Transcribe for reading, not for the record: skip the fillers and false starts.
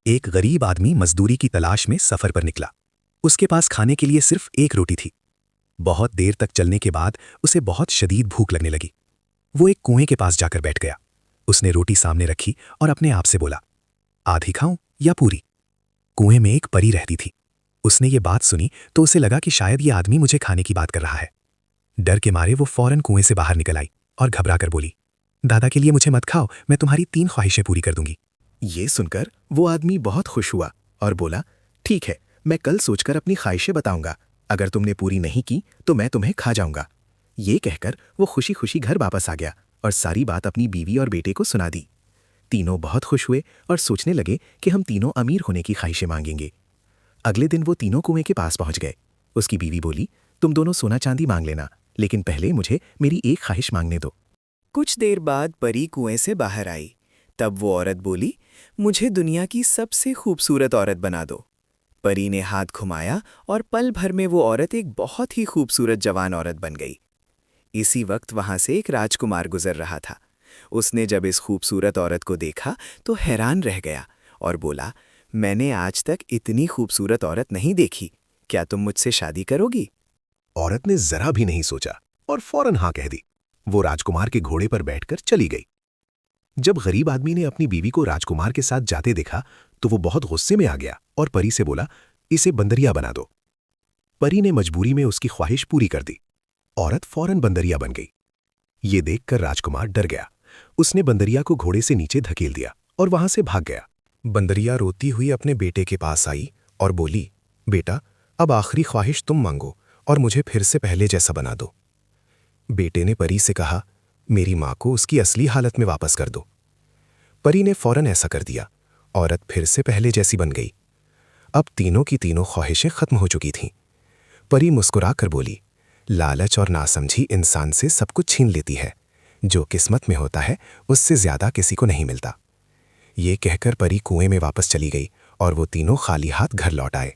एक गरीब आदमी मजदूरी की तलाश में सफर पर निकला। उसके पास खाने के लिए सिर्फ एक रोटी थी। बहुत देर तक चलने के बाद उसे बहुत शदीद भूख लगने लगी। वो एक कुएं के पास जाकर बैठ गया। उसने रोटी सामने रखी और अपने आप से बोला, आधी खाऊं या पूरी? कुएं में एक परी रहती थी। उसने ये बात सुनी तो उसे लगा कि शायद ये आदमी मुझे खाने की बात कर रहा है। डर के मारे वो फौरन कुएं से बाहर निकल आई और घबरा कर बोली, दादा के लिए मुझे मत खाओ, मैं तुम्हारी 3 ख्वाहिशें पूरी कर दूंगी। ये सुनकर वो आदमी बहुत खुश हुआ और बोला, ठीक है, मैं कल सोचकर अपनी ख्वाहिशें बताऊंगा। अगर तुमने पूरी नहीं की तो मैं तुम्हें खा जाऊंगा। ये कहकर वो खुशी खुशी घर वापस आ गया और सारी बात अपनी बीवी और बेटे को सुना दी। तीनों बहुत खुश हुए और सोचने लगे कि हम तीनों अमीर होने की ख्वाहिशें मांगेंगे। अगले दिन वो तीनों कुएं के पास पहुंच गए। उसकी बीवी बोली, तुम दोनों सोना चांदी मांग लेना, लेकिन पहले मुझे मेरी एक ख्वाहिश मांगने दो। कुछ देर बाद परी कुएं से बाहर आई। तब वो औरत बोली, मुझे दुनिया की सबसे खूबसूरत औरत बना दो। परी ने हाथ घुमाया और पल भर में वो औरत एक बहुत ही खूबसूरत जवान औरत बन गई। इसी वक्त वहां से एक राजकुमार गुजर रहा था। उसने जब इस खूबसूरत औरत को देखा तो हैरान रह गया और बोला, मैंने आज तक इतनी खूबसूरत औरत नहीं देखी, क्या तुम मुझसे शादी करोगी? औरत ने जरा भी नहीं सोचा और फौरन हाँ कह दी। वो राजकुमार के घोड़े पर बैठकर चली गई। जब गरीब आदमी ने अपनी बीवी को राजकुमार के साथ जाते देखा तो वो बहुत गुस्से में आ गया और परी से बोला, इसे बंदरिया बना दो। परी ने मजबूरी में उसकी ख्वाहिश पूरी कर दी। औरत फौरन बंदरिया बन गई। ये देखकर राजकुमार डर गया। उसने बंदरिया को घोड़े से नीचे धकेल दिया और वहां से भाग गया। बंदरिया रोती हुई अपने बेटे के पास आई और बोली, बेटा, अब आखिरी ख्वाहिश तुम मांगो और मुझे फिर से पहले जैसा बना दो। बेटे ने परी से कहा, मेरी माँ को उसकी असली हालत में वापस कर दो। परी ने फौरन ऐसा कर दिया। औरत फिर से पहले जैसी बन गई। अब तीनों की तीनों ख्वाहिशें खत्म हो चुकी थीं। परी मुस्कुरा कर बोली, लालच और नासमझी इंसान से सब कुछ छीन लेती है। जो किस्मत में होता है उससे ज्यादा किसी को नहीं मिलता। ये कहकर परी कुएं में वापस चली गई और वो तीनों खाली हाथ घर लौट आए।